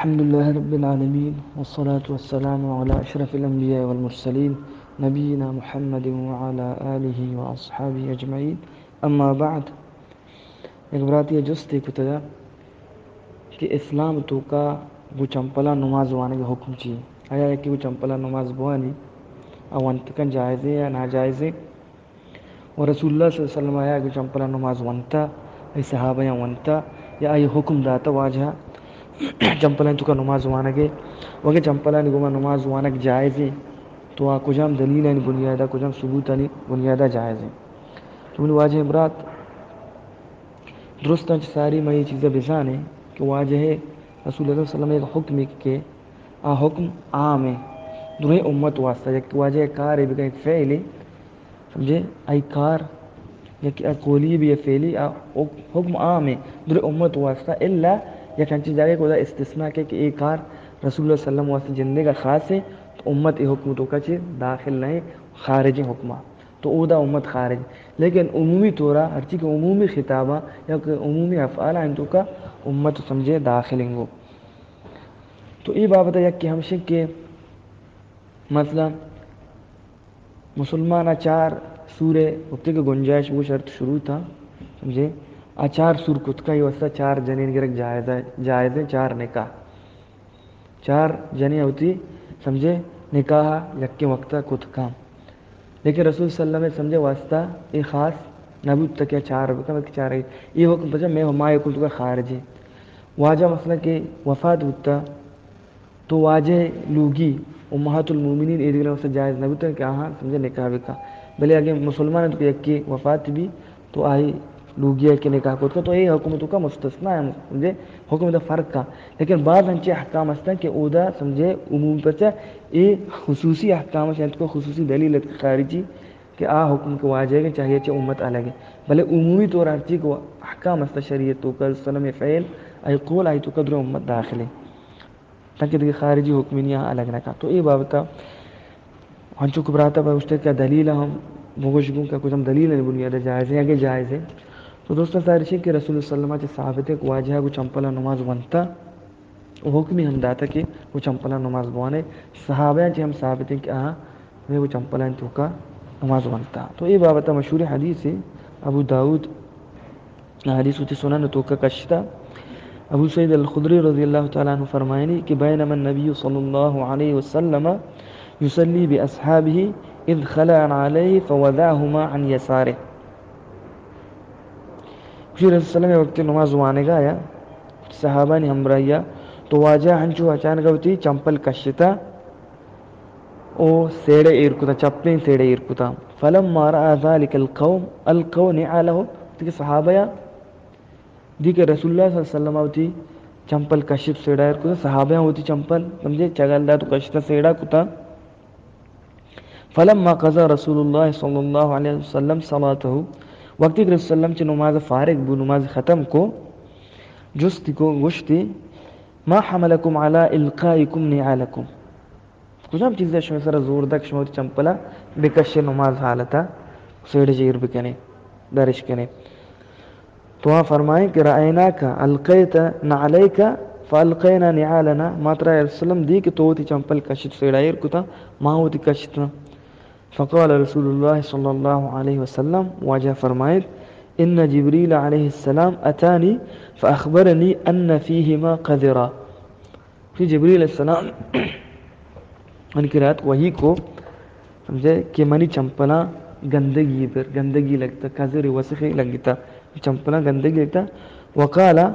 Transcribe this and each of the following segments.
الحمد لله رب العالمين والصلاة والسلام على أشرف الأنبياء والمرسلين نبينا محمد وعلى آله وأصحابه أجمعين أما بعد ایک برات یہ جستی کتدا کہ اسلام تو کا وہ چمپلا نماز وانے کا حکم چاہیے آیا ہے کہ وہ چمپلا نماز بوانی اونت کا جائز ہے یا ناجائز ہے اور رسول اللہ صلی اللہ علیہ وسلم آیا کہ چمپلا نماز ونتا ای صحابہ یا ونتا یا ای حکم داتا واجہ چمپلا تو کا نماز وانا کے وگے چمپلا نگما نماز وانا کے جائز ہے تو آ کجام دلیل ہے بنیادہ کجام ثبوت ہے بنیادہ جائز ہے تو واجہ برات درست ساری میں یہ چیزیں بزان ہیں کہ واجہ رسول اللہ صلی اللہ علیہ وسلم ایک حکم کے حکم عام ہے دوئے امت واسطہ یک واجہ کار ہے بکہ فعل ہے سمجھے ای کار یا کہ قولی بھی فعلی حکم عام ہے دوئے امت واسطہ الا یا کنچی جاگے کو دا استثناء کہ ایک کار رسول اللہ صلی اللہ علیہ وسلم واسطہ جندے کا خاص ہے تو امت ای حکم تو کا چیز داخل نہیں خارج حکمہ تو او دا امت خارج لیکن عمومی طورا ہر چیز عمومی خطابہ یا کہ عمومی افعال ہیں تو کا امت سمجھے داخل ہیں گو تو یہ بابت ہے کہ ہمشہ کہ مثلا مسلمان چار سورے وقتی کے گنجائش وہ شرط شروع تھا سمجھے چار سور کت کا یہ واسطہ چار جنین گرک جائز ہے چار نکاح چار جنیں ہوتی سمجھے نکاح یکی وقتہ کت کا لیکن رسول صلی اللہ علیہ وسلم سمجھے واسطہ ایک خاص نبوت تک یا چار چار ہے یہ حکم پچھا میں ہمائے حکم تو کا خارج ہے واجہ مسئلہ کہ وفات ہوتا تو واجہ لوگی امہات المومنین ایدگلہ واسطہ جائز نبوت تک کہ ہاں سمجھے نکاح بکا بلے اگر مسلمان تو یکی وفات بھی تو آئی لوگی کے نکاح کو تو یہ حکومتوں کا مستثنیٰ ہے سمجھے حکم دا فرق کا لیکن بعض انچے احکام ہستا کہ او دا سمجھے عموم پچھا یہ خصوصی احکام ہے کو خصوصی دلیل خارجی کہ حکم کو واجہ کہ چاہیے چاہے امت الگ ہے بلے عمومی طور ہر چیز کو احکام ہستا شریعت تو کا سلم فعل ای قول آئی تو قدر امت داخل ہے تاکہ دیکھ خارجی حکمین یہاں الگ نہ کا تو یہ بابتا ہنچو کبراتا پر اشتے کیا دلیل ہم مغشگوں کا کچھ ہم دلیل ہے بنیادہ جائز ہے یا کہ جائز ہے تو دوستان ساری چیز کہ رسول اللہ صلی اللہ علیہ وسلم ثابت ہے کہ واجہ کو چمپلا نماز بنتا حکمی ہم داتا کہ وہ چمپلا نماز بوانے صحابہ چی ہم ثابت ہیں کہ میں وہ چمپلا تو کا نماز بنتا تو یہ بابتا مشہور حدیث ہے ابو داود حدیث ہوتی سنن تو کا کشتا ابو سعید الخدری رضی اللہ تعالیٰ عنہ فرمائنی کہ بینما النبی صلی اللہ علیہ وسلم یصلی باصحابہ اذ خلع علیہ فوضعہما عن یسارہ رسول اللہ صلی اللہ علیہ وسلم وقت نماز وانے گا یا صحابہ نے ہمراہیا تو واجہ ہنچو اچانک ہوتی چمپل کشتا او سیڑے ایرکتا چپلیں سیڑے ایرکتا فلما رأى ذلك القوم القوا نعالہ کہ صحابہ دی کہ رسول اللہ صلی اللہ علیہ وسلم ہوتی چمپل کشت سیڑا ایرکتا صحابہ ہوتی چمپل سمجھے چگل دا تو کشتا سیڑا کتا فلما قضى رسول اللہ صلی اللہ علیہ وسلم صلاتہ وقتی کہ رسول اللہ علیہ وسلم نماز فارغ بو نماز ختم کو جستی کو گشتی ما حملکم علی القائکم نعالکم کچھ ہم چیزیں شما سر زور دک شما چمپلا بکش نماز حالتا سیڑ جیر بکنے درش کنے تو وہاں فرمائیں کہ رأیناکا القیت نعلیکا فالقینا نعالنا ماترہ رسول اللہ دی کہ تو تی چمپل کشت سیڑ ایر کتا ما ہوتی کشتنا فقال رسول اللہ صلی اللہ علیہ وسلم واجہ فرمائے ان جبریل علیہ السلام اتانی فاخبرنی ان فیہما قذرا پھر جبریل علیہ السلام ان کی رات وہی کو سمجھے کہ منی چمپلا گندگی پر گندگی لگتا قذر وسخی لگتا چمپلا گندگی لگتا وقالا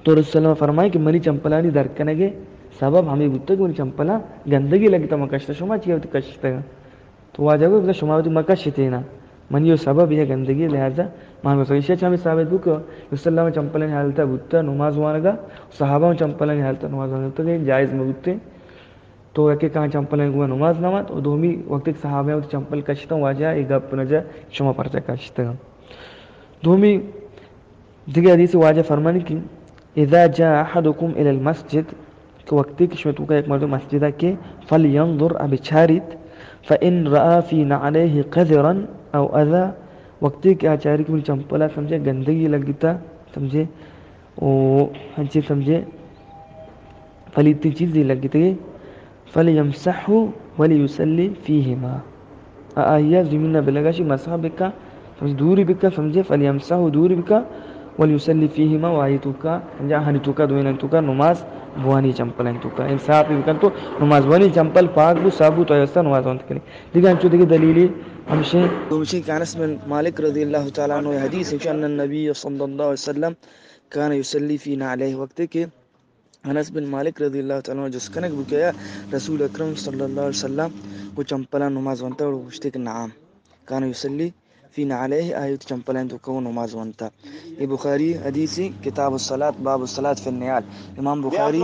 تو رسول اللہ فرمائے کہ منی چمپلا نہیں درکنگے سبب ہمیں بودتا کہ منی چمپلا گندگی لگتا مکشتا شما چیئے ہوتی کشتا گا تو واجہ کو شما ہوتی مکشتے نا من یہ سبب یہ گندگی لہذا مہمی فریشہ ہمیں ثابت ہو کہ رسول اللہ میں چمپلا نہیں حالتا بودتا نماز وانگا صحابہ میں چمپلا نہیں حالتا نماز وانگا تو جائز میں بودتے تو ایک کہاں چمپل ہے نماز نماز اور دومی وقت صحابہ ہیں چمپل کشتا ہوں واجہ ایک گپ نجا شما پرچہ کشتا ہوں دومی دیگر حدیث واجہ فرمانی کی اذا جاء احدکم الى المسجد کہ وقتی کشمتو کا ایک مرد مسجدہ کے فلینظر ابچارت فإن رأى في نعليه قذرا او اذا وقتی کہ آچاری کی چمپلا سمجھے گندگی لگتا سمجھے او ہنچے سمجھے فلی اتنی چیز دی لگی تھی فلیمسحو ولیسلی فیہما آیا زمینہ بلگاشی مسح بکا سمجھے دوری بکا سمجھے فلیمسحو دوری بکا ولیسلی فیہما وائی توکا سمجھے ہنی توکا دوینن توکا نماز بوانی چمپلن توکا انصاف بکن تو نماز بوانی چمپل پاک بو صابو تو ایسا نماز وانت کریں دیکھیں انچو دیکھیں دلیلی ہمشہ کانس بن مالک رضی اللہ تعالیٰ عنہ حدیث ہے ان النبی صلی اللہ علیہ وسلم کان یصلی فینا علیہ وقت کہ انس بن مالک رضی اللہ تعالیٰ عنہ جس کنک بکیا رسول اکرم صلی اللہ علیہ وسلم کو چمپلا نماز وانتا اور گوشتے کہ نعم کان یصلی فینا علیہ آیت چمپلین تو کو نماز وانتا. یہ بخاری حدیثی کتاب الصلاۃ باب الصلاۃ فی النعال. امام بخاری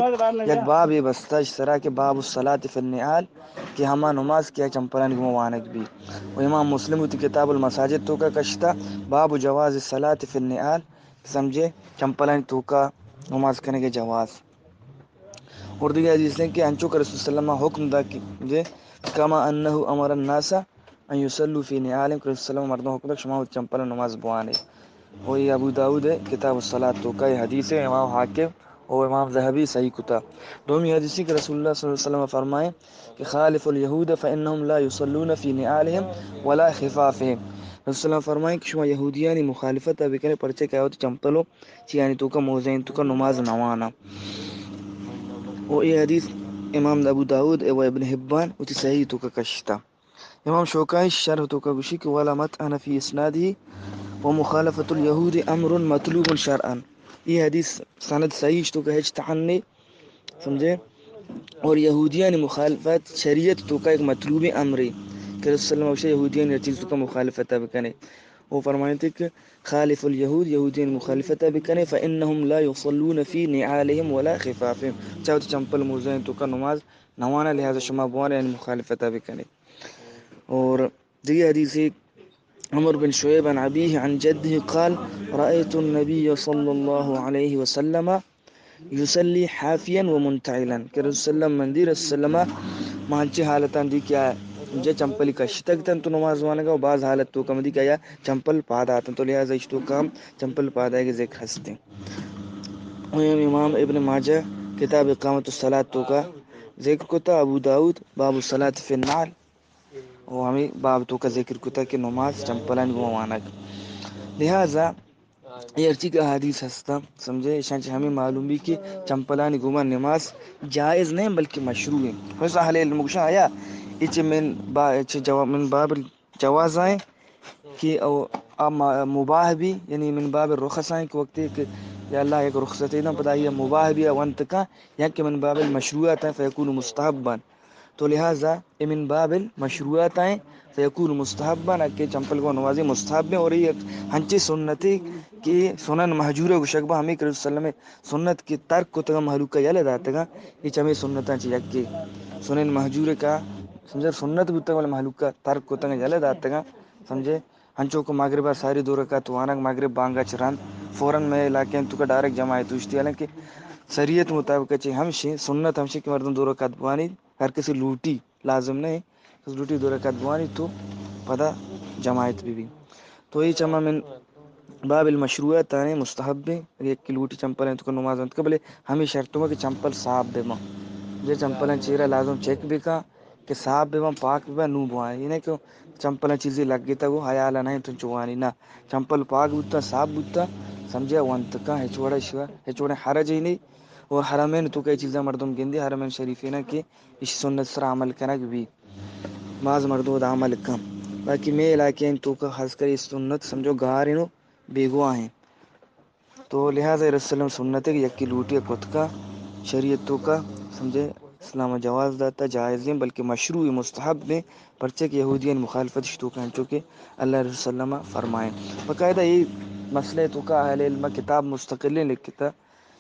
یک باب یہ بستہ اس طرح کہ باب الصلاۃ فی النعال کہ ہما نماز کیا چمپلان گمو وانک بھی. و امام مسلم تی کتاب المساجد تو کا کشتا باب جواز الصلاۃ فی النعال سمجھے چمپلان تو کا نماز کرنے کے جواز. اور دیگر حدیث ہیں کہ انچو کا رسول صلی اللہ علیہ وسلم حکم دا کہ کما انہ امر الناس ان یصلوا فی نعالہم کہ رسول صلی اللہ علیہ وسلم مردوں حکم دا شما چمپلان نماز بوانے. اور یہ ابو داؤد ہے کتاب الصلاۃ تو کا حدیث ہے امام حاکم اور امام ذہبی صحیح کتا. دومی حدیثی کہ رسول اللہ صلی اللہ علیہ وسلم فرمائے کہ خالف الیہود فانہم لا یصلون فی نعالہم ولا خفافہم. رسول اللہ صلی اللہ علیہ وسلم فرمائے کہ شما یہودیانی مخالفت ابھی کرے پرچے کیا ہوتے چمپلو چیانی تو کا موزین تو کا نماز نوانا. اور یہ حدیث امام ابو داؤد و ابن حبان اتی صحیح تو کا کشتا. امام شوکانی شرح تو کا گوشی کہ ولا مطعن فی اسنادہ ومخالفت الیہود امر مطلوب شرعا. یہ حدیث سند صحیح تو کہ تحنی سمجھے اور یہودیان مخالفت شریعت تو کا ایک مطلوب امر کہ رسول اللہ علیہ وسلم یہودیان چیز تو کا مخالفت بکنے. وہ فرمائے تھے کہ خالف الیہود یہودیان مخالفت بکنے فانہم لا یصلون فی نعالہم ولا خفافہم. چاہو چمپل موزین تو کا نماز نوانا لہذا شما بوانا یعنی مخالفت بکنے. اور دیگر حدیث عمر بن شعیب عن ابیہ عن جدہ قال رأیت النبی صلی اللہ علیہ وسلم یصلی حافیا ومنتعلا. کہ رسول صلی اللہ علیہ وسلم مندی رسول اللہ مانچے حالتان دی کیا ہے مجھے چمپلی کشتک تن تو نماز وانا گا و بعض حالت تو کم دی کیا چمپل پادا تن تو لہذا اشتو کام چمپل پادا کے ذکر ہستے. امام ابن ماجہ کتاب اقامت الصلاۃ تو کا ذکر کتا. ابو داؤد باب الصلاۃ فی النعال وہ ہمیں باب تو کا ذکر کتا کہ نماز چمپلان گوانک. لہذا یہ ارچی کا حدیث ہستا سمجھے شانچ ہمیں معلوم بھی کہ چمپلان گوما نماز جائز نہیں بلکہ مشروع ہے. حسن اہل علم گوشا آیا اچ من باب جواز آئیں کہ مباح بھی یعنی من باب الرخص آئیں کہ وقت کہ یا اللہ ایک رخصت نہ پتہ یہ مباح بھی وانت کا یا کہ من باب المشروعات فیکون مستحبا. تو لہذا من باب المشروعات آئیں فیکون مستحبا کہ چمپل کو نمازی مستحب میں. اور یہ ہنچی سنتی کہ سنن محجور گشکبہ ہمیں کہ رسول اللہ سنت کی ترک کو تگا محلوق کا یلے داتا گا یہ چمیں سنتاں چی یکی سنن محجور کا سمجھے سنت بودتا والا محلوق کا ترک کو تگا یلے داتا گا سمجھے. ہنچوں کو مغربہ ساری دو رکعت وانک مغرب بانگا چران فوراً میں علاقے تو کا ڈائریکٹ جماعت توشتی حالانکہ شریعت مطابق چاہیے ہمشی سنت ہمشی کی مردم دو رکعت بوانی ہر کسی لوٹی لازم نہیں لوٹی دو رکعت بوانی تو پتہ جماعت بھی. تو یہ چما من باب المشروعات آنے مستحب ایک کی لوٹی چمپل ہیں تو کا نماز انت قبلے ہمیں شرطوں کہ چمپل صاف بے ماں یہ چمپلیں چہرہ لازم چیک بھی کا کہ صاف بے ماں پاک بے نو بوائیں. یہ نہیں کہ چمپلیں چیزیں لگ گئی تھا وہ حیالہ نہیں تو چوانی نہ چمپل پاک بودتا صاف بودتا سمجھے وانت کا ہچوڑے حرج ہی نہیں. اور حرمین تو کئی چیزیں مردم گندی حرمین شریفینہ کی اس سنت سر عمل کنک بھی بعض مردود عمل کم. باقی میں علاقے تو کا خاص کر اس سنت سمجھو گارنو بیگوا ہیں. تو لہٰذا رسول سنت ہے کہ یکی لوٹی کت کا شریعتوں کا سمجھے اسلام جواز داتا جائز نہیں بلکہ مشروع مستحب میں پرچے کہ یہودین مخالفت شتو کا چونکہ اللہ رسول اللہ فرمائیں. باقاعدہ یہ مسئلہ تو کا اہل علم کتاب مستقل لکھتا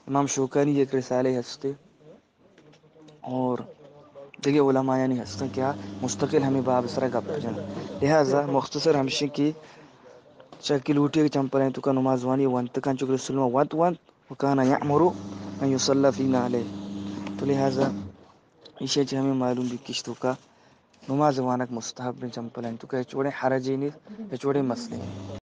امام شوکانی ایک رسالے ہستے اور دیکھیے علماء یعنی ہستے کیا مستقل ہمیں باب سرا گپ جانا. لہذا مختصر ہمشی کی چکی لوٹی چمپلیں تو کا نماز وانی وانت کا چکر رسول وانت وکانا یعمرو ان یصلی فی نعلیہ. تو لہذا اسے ہمیں معلوم بھی کشتوں کا نماز وانک مستحب چمپلیں تو کہ چوڑے حرجینی چوڑے مسئلے